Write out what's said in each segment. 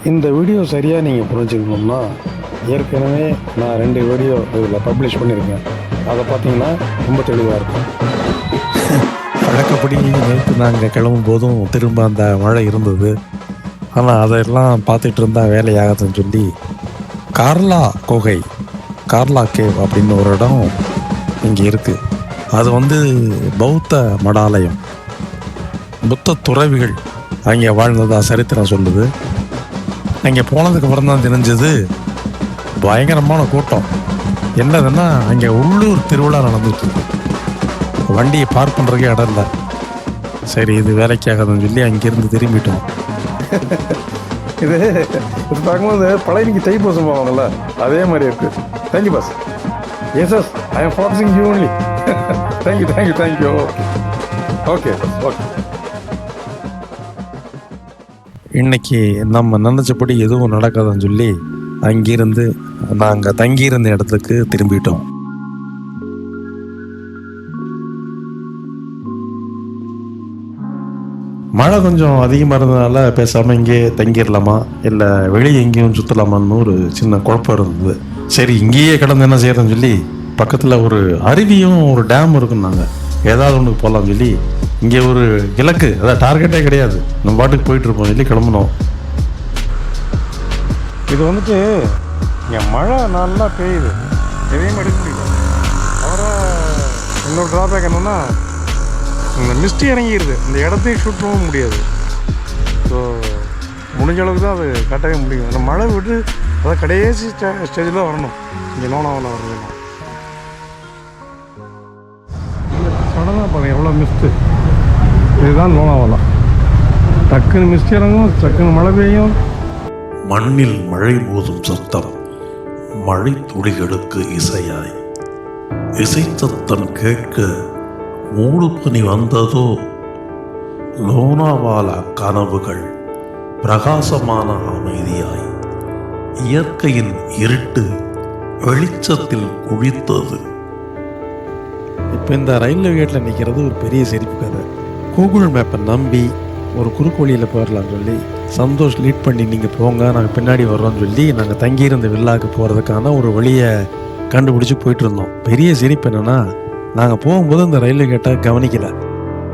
இந்த வீடியோ சரியாக நீங்கள் புரிஞ்சுக்கணும்னா ஏற்கனவே நான் 2 வீடியோ இதில் பப்ளிஷ் பண்ணியிருக்கேன். அதை பார்த்தீங்கன்னா ரொம்ப தெளிவாக இருக்கும். வழக்கப்படி நேற்று நாங்கள் கிளம்பும் போதும் திரும்ப அந்த மழை இருந்தது. ஆனால் அதெல்லாம் பார்த்துட்டு இருந்தால் வேலையாகாதுன்னு சொல்லி கார்லா குகை, கார்லா கேவ் அப்படின்னு ஒரு இடம் இங்கே இருக்குது. அது பௌத்த மடாலயம், புத்த துறவிகள் அங்கே வாழ்ந்ததாக சரித்திரம் சொல்லுது. அங்கே போனதுக்கப்புறம் தான் தெரிஞ்சது பயங்கரமான கூட்டம். என்னதுன்னா அங்கே உள்ளூர் திருவிழா நடந்துட்டு இருக்கு. வண்டியை பார்க் பண்ணுறதுக்கே இடம் இல்லை. சரி, இது வேலைக்காகாதுன்னு சொல்லி அங்கேருந்து திரும்பிட்டோம். இது பார்க்கும்போது பழையனிக்கு தைப்பூசம் போவாங்கல்ல, அதே மாதிரி இருக்குது. Thank you boss. Yes yes, I am foxing you only. Thank you. Okay. இன்னைக்கு நம்ம நினச்சபடி எதுவும் நடக்காதுன்னு சொல்லி அங்கிருந்து நாங்கள் தங்கியிருந்த இடத்துக்கு திரும்பிட்டோம். மழை கொஞ்சம் அதிகமாக இருந்ததுனால பேசாமல் இங்கே தங்கிடலாமா இல்லை வெளியே எங்கேயும் சுற்றலாமான்னு ஒரு சின்ன குழப்பம் இருந்தது. சரி, இங்கேயே கிடந்து என்ன செய்யறதுன்னு சொல்லி பக்கத்தில் ஒரு அருவியும் ஒரு டேம் இருக்குன்னாங்க. ஏதாவது ஒன்றுக்கு போகலான்னு சொல்லி இங்கே ஒரு இலக்கு, அதாவது டார்கெட்டே கிடையாது, நம்ம பாட்டுக்கு போயிட்டுருப்போம் சொல்லி கிளம்புனோம். இது இங்கே மழை நல்லா பெய்யுது, எதையும் எடுக்க முடியல. அவரை இன்னொரு ட்ராபேக் என்னென்னா, இந்த மிஸ்ட் இறங்கிடுது, இந்த இடத்தையும் ஷூட் பண்ணவும் முடியாது. ஸோ முடிஞ்ச அளவுக்கு தான் அது கட்டவே முடியும். அந்த மழை விட்டு அதாவது கடைசி ஸ்டேஜில் வரணும். இங்கே லோனாவால் வரணும். சடனாக பாருங்கள் எவ்வளோ மிஸ்ட்டு. இதுதான் லோனாவாலா. டக்குன்னு மிஸ்ட் இறங்கும், டக்குன்னு மழை பெய்யும். மண்ணில் மழை மோதும் சத்தம் மழை துளிகளுக்கு இசையாய், இசைத்தத்தம் கேட்க மூடு பனி வந்ததோ. லோனாவாலா கனவுகள் பிரகாசமான அமைதியாய், இயற்கையின் இருட்டு வெளிச்சத்தில் குளித்தது. இப்போ இந்த ரயில்வே கேட்டில் நிற்கிறது ஒரு பெரிய சிரிப்பு கதை. கூகுள் மேப்பை நம்பி ஒரு குறுக்கு வழியில் போயிடலான்னு சொல்லி சந்தோஷ் லீட் பண்ணி நீங்கள் போங்க, நாங்கள் பின்னாடி வர்றோம்னு சொல்லி நாங்கள் தங்கியிருந்த வில்லாவுக்கு போகிறதுக்கான ஒரு வழியை கண்டுபிடிச்சி போயிட்டு இருந்தோம். பெரிய சிரிப்பு என்னென்னா, நாங்கள் போகும்போது அந்த ரயில்வே கேட்டை கவனிக்கலை.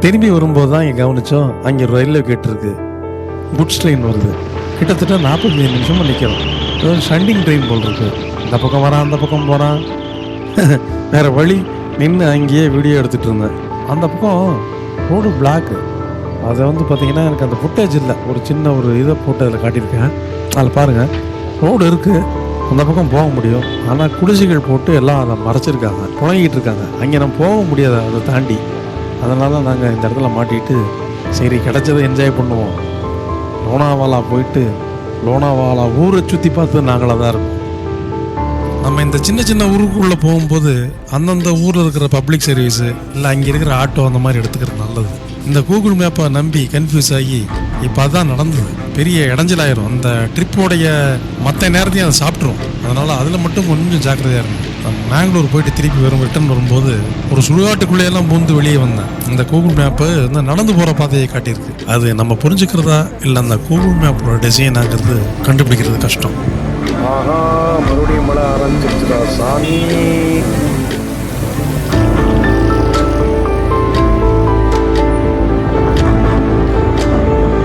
திரும்பி வரும்போது தான் இங்கே கவனித்தோம், அங்கே ஒரு ரயில்வே கேட் இருக்குது, குட்ஸ் ட்ரெயின் வருது. கிட்டத்தட்ட 45 நிமிஷமாக நிற்கிறோம். ஷண்டிங் ட்ரெயின் போல் இருக்குது. இந்த பக்கம் வரான், அந்த பக்கம் போகிறான். வேறு வழி நின்று அங்கேயே வீடியோ எடுத்துகிட்டு இருந்தேன். அந்த பக்கம் ரோடு பிளாக்கு. அதை பார்த்தீங்கன்னா எனக்கு அந்த ஃபுட்டேஜ் இல்லை, ஒரு சின்ன ஒரு இதை போட்டு அதில் காட்டியிருக்கேன். அதில் பாருங்கள், ரோடு இருக்குது, அந்த பக்கம் போக முடியும். ஆனால் குடிசைகள் போட்டு எல்லாம் அதை மறைச்சிருக்காங்க, புழங்கிட்டு இருக்காங்க. அங்கே நம்ம போக முடியாது அதை தாண்டி. அதனால நாங்கள் இந்த இடத்துல மாட்டிட்டு சரி கிடைச்சதை என்ஜாய் பண்ணுவோம். லோனாவாலா போயிட்டு லோனாவாலா ஊரை சுற்றி பார்த்து நாங்களாக தான் இருக்கோம். நம்ம இந்த சின்ன சின்ன ஊருக்குள்ளே போகும்போது அந்தந்த ஊரில் இருக்கிற பப்ளிக் சர்வீஸு இல்லை அங்கே இருக்கிற ஆட்டோ அந்த மாதிரி எடுத்துக்கிறது நல்லது. இந்த கூகுள் மேப்பை நம்பி கன்ஃபியூஸ் ஆகி இப்போ அதான் நடந்தது. பெரிய இடைஞ்சலாயிரும். அந்த ட்ரிப்போடைய மற்ற நேரத்தையும் அதை சாப்பிட்ரும். அதனால் அதில் மட்டும் கொஞ்சம் ஜாக்கிரதையாக இருக்கும். நான் மேங்களூர் போயிட்டு திருப்பி ரிட்டர்ன் வரும்போது ஒரு சுடுகாட்டுக்குள்ளேயெல்லாம் பூந்து வெளியே வந்தேன். இந்த கூகுள் மேப்பு நடந்து போகிற பாதையை காட்டியிருக்கு. அது நம்ம புரிஞ்சுக்கிறதா இல்லை அந்த கூகுள் மேப்போட டிசைன் ஆகிறது கண்டுபிடிக்கிறது கஷ்டம். ஆஹா, மறுபடியும் மழை ஆரம்பிச்சிருச்சுடா சாமி.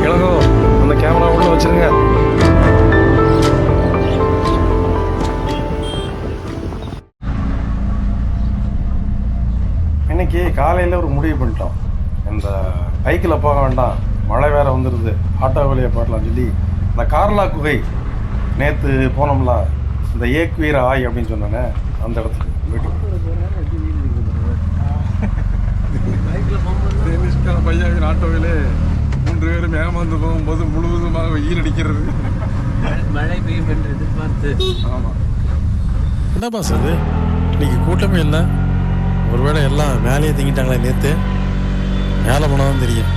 இளங்கோ, அந்த கேமரா உள்ள வச்சிருங்க. இன்னைக்கு காலையில் ஒரு முடிவு பண்ணிட்டோம். இந்த பைக்கில் போக வேண்டாம், மழை வேற வந்துடுது, ஆட்டோ வேலையை போடலாம் சொல்லி இந்த கார்லா குகை நேற்று போனோம்ல, இந்த ஏக்வீர ஆய் அப்படின்னு சொன்னானே, அந்த இடத்துக்கு பையன் ஆட்டோவிலே 3 பேரும் ஏமாந்து போகும்போது முழுவதுமாக வெயில் அடிக்கிறது, மழை பெய்யும் என்று எதிர்பார்த்து. ஆமாம். என்ன பாஸ் அது, இன்னைக்கு கூட்டமே இல்லை. ஒருவேளை எல்லாம் மேலேயே தங்கிட்டாங்களே, நேற்று மேலே போனால் தெரியும்.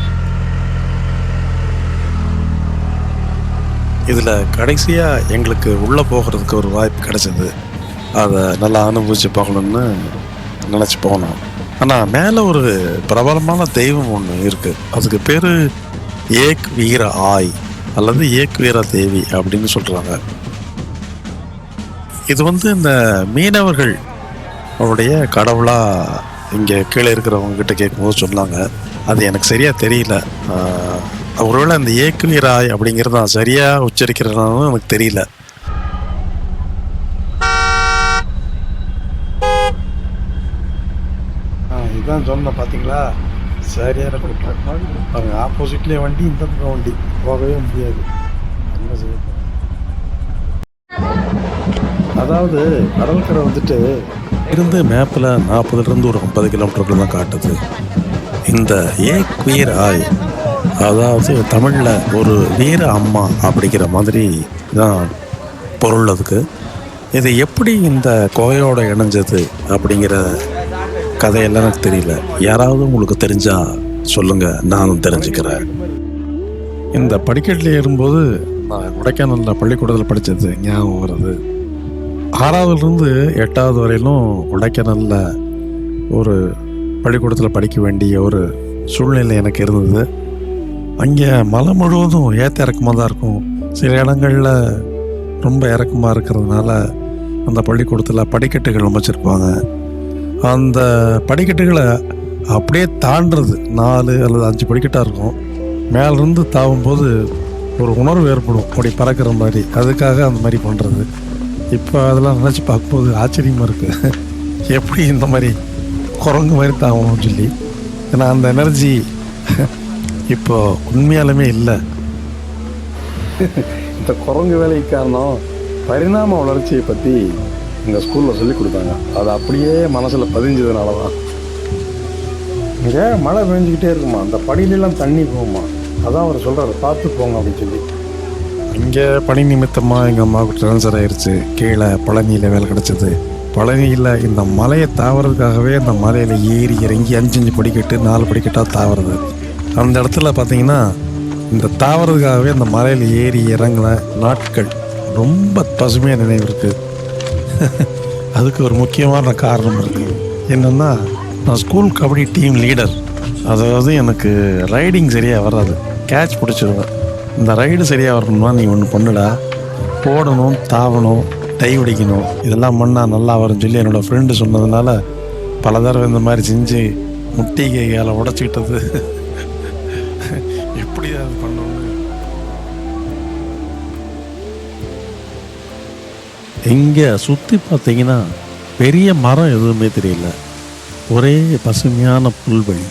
இதில் கடைசியாக எங்களுக்கு உள்ளே போகிறதுக்கு ஒரு வாய்ப்பு கிடைச்சது. அதை நல்லா அனுபவித்து பார்க்கணுன்னு நினச்சி போனோம். ஆனால் மேலே ஒரு பிரபலமான தெய்வம் ஒன்று இருக்குது. அதுக்கு பேர் ஏக் வீர ஆய் அல்லது ஏக்வீரா தேவி அப்படின்னு சொல்கிறாங்க. இது இந்த மீனவர்கள் அவருடைய கடவுளாக இங்கே கீழே இருக்கிறவங்க கிட்ட கேட்கும்போது சொன்னாங்க. அது எனக்கு சரியாக தெரியல. ஒருவேளை இந்த ஏக்வீராய் அப்படிங்கிறது நான் சரியாக உச்சரிக்கிறதுனாலும் எனக்கு தெரியல. இதுதான் சொன்னேன் பார்த்தீங்களா, சரியான பாருங்க, ஆப்போசிட்லேயே வண்டி, இந்த பக்கம் வண்டி, போகவே முடியாது. என்ன செய்ய, அதாவது கடற்கரை இருந்து மேப்பில் 40லேருந்து ஒரு 50 கிலோமீட்டருக்குள்ள தான் காட்டுது. இந்த ஏக்வீராய் அதாவது தமிழில் ஒரு வீர அம்மா அப்படிங்கிற மாதிரி தான் பொருள் அதுக்கு. இது எப்படி இந்த குகையோட இணைஞ்சது அப்படிங்கிற கதையெல்லாம் எனக்கு தெரியல. யாராவது உங்களுக்கு தெரிஞ்சால் சொல்லுங்கள், நானும் தெரிஞ்சுக்கிறேன். இந்த படிக்கட்டில் ஏறும்போது நான் கொடைக்கானலில் பள்ளிக்கூடத்தில் படித்தது ஞாபகம் வருது. 6வதுலேருந்து 8வது வரையிலும் கொடைக்கானலில் ஒரு பள்ளிக்கூடத்தில் படிக்க வேண்டிய ஒரு சூழ்நிலை எனக்கு இருந்தது. அங்கே மலை முழுவதும் ஏற்ற இறக்கமாக தான் இருக்கும். சில இடங்களில் ரொம்ப இறக்கமாக இருக்கிறதுனால அந்த பள்ளிக்கூடத்தில் படிக்கட்டுகள் அமைச்சிருப்பாங்க. அந்த படிக்கட்டுகளை அப்படியே தாண்டுறது 4 அல்லது 5 படிக்கட்டாக இருக்கும். மேலேருந்து தாவும்போது ஒரு உணர்வு ஏற்படும், அப்படி பறக்கிற மாதிரி. அதுக்காக அந்த மாதிரி பண்ணுறது. இப்போ அதெல்லாம் நினச்சி பார்க்கும்போது ஆச்சரியமாக இருக்குது, எப்படி இந்த மாதிரி குரங்கு மாதிரி தாங்கணும்னு சொல்லி. ஏன்னா அந்த எனர்ஜி இப்போ உண்மையாலுமே இல்லை. இந்த குரங்கு வேலைக்கு காரணம் பரிணாம வளர்ச்சியை பற்றி இந்த ஸ்கூலில் சொல்லி கொடுத்தாங்க. அது அப்படியே மனசில் பதிஞ்சதுனால தான். இங்கே மழை பெஞ்சிக்கிட்டே இருக்குமா, அந்த படியிலெல்லாம் தண்ணி போகுமா. அதான் அவர் சொல்கிறார், பார்த்து போங்க அப்படின்னு சொல்லி. இங்கே பணி நிமித்தமாக எங்கள் அம்மாவுக்கு ட்ரான்ஸ்ஃபர் ஆயிடுச்சு. கீழே பழனியில் வேலை கிடச்சிது. பழனியில் இந்த மலையை தாவறதுக்காகவே அந்த மலையில் ஏறி இறங்கி 5 படிக்கட்டு 4 படிக்கட்டாக தாவறது. அந்த இடத்துல பார்த்தீங்கன்னா இந்த தாவறதுக்காகவே அந்த மலையில் ஏறி இறங்கின நாட்கள் ரொம்ப பசுமையாக நினைவு இருக்குது. அதுக்கு ஒரு முக்கியமான காரணம் இருக்குது. என்னென்னா, நான் ஸ்கூல் கபடி டீம் லீடர். அதாவது எனக்கு ரைடிங் சரியாக வராது, கேட்ச் பிடிச்சிருவேன். இந்த ரைடு சரியாக வரணும்னா நீ ஒன்று பண்ணுடா, போடணும், தாவணும், டைவ் அடிக்கணும், இதெல்லாம் பண்ணால் நல்லா வரும்னு சொல்லி என்னோடய ஃப்ரெண்டு சொன்னதுனால பல தடவை இந்த மாதிரி செஞ்சு முட்டி கையால் உடச்சிக்கிட்டது. எப்படி அது பண்ணணும். இங்கே சுற்றி பார்த்தீங்கன்னா பெரிய மரம் எதுவுமே தெரியல, ஒரே பசுமையான புல்வெளி,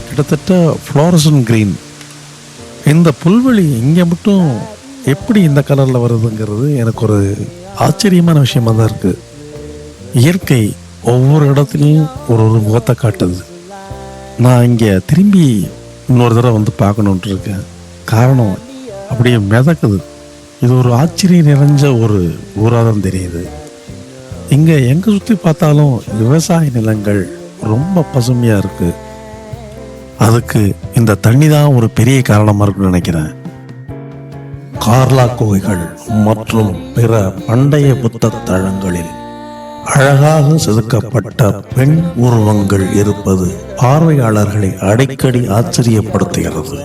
கிட்டத்தட்ட ஃப்ளோரசன் க்ரீன். இந்த புல்வெளி இங்கே மட்டும் எப்படி இந்த கலரில் வருதுங்கிறது எனக்கு ஒரு ஆச்சரியமான விஷயமாக தான் இருக்குது. இயற்கை ஒவ்வொரு இடத்துலையும் ஒரு முகத்தை காட்டுது. நான் இங்கே திரும்பி இன்னொரு தடவை பார்க்கணுன்ட்டு இருக்கேன். காரணம் அப்படியே மிதக்குது. இது ஒரு ஆச்சரியம் நிறைஞ்ச ஒரு ஊராக தான் தெரியுது. இங்கே எங்கே சுற்றி பார்த்தாலும் விவசாய நிலங்கள் ரொம்ப பசுமையாக இருக்குது. அதுக்கு இந்த தண்ணி தான் ஒரு பெரிய காரணமாக இருக்குன்னு நினைக்கிறேன். கார்லா குகைகள் மற்றும் பிற பண்டைய புத்த தளங்களில் அழகாக செதுக்கப்பட்ட பெண் உருவங்கள் இருப்பது பார்வையாளர்களை அடிக்கடி ஆச்சரியப்படுத்துகிறது.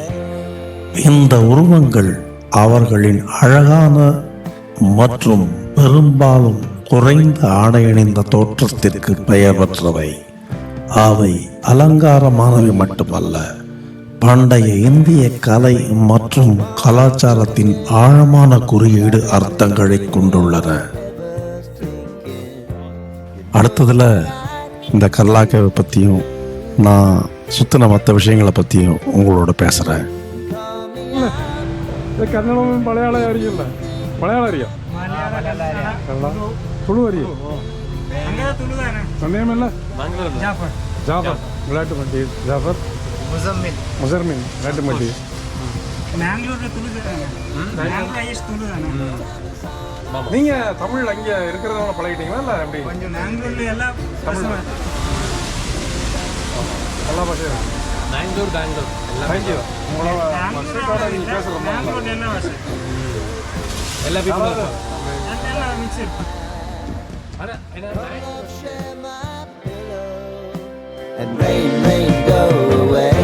இந்த உருவங்கள் அவர்களின் அழகான மற்றும் பெரும்பாலும் குறைந்த ஆடை அணிந்த தோற்றத்திற்கு பெயர் பெற்றவை. அவை அலங்காரமானவை மட்டுமல்ல, பண்டைய இந்திய கலை மற்றும் கலாச்சாரத்தின் ஆழமான குறியீடு அர்த்தங்களை கொண்டுள்ளன. அடுத்ததில் இந்த கர்லாக்கவை பற்றியும் நான் சுற்றின மற்ற விஷயங்களை பற்றியும் உங்களோட பேசுகிறேன். കന്നഡവും മലയാളം അറിയില്ല. മലയാളം അറിയാം, തുളു അറിയാം. സമയമല്ല ജാഫർ വിളാട്ടുമട്ടി, ജാഫർ മുസർമിൻ വിളാട്ടുമട്ടി. நீங்க தமிழ் அங்க இருக்கிறதோட பழகிட்டீங்களா இல்ல எப்படி? தமிழ் எல்லா பாஷையும் பெங்களூர் தேங்க்யூ. உங்களோட மஸ்டர்கார்ட நீங்க பேசலாம் எல்லா பீப்புளும் and rain, rain, go away.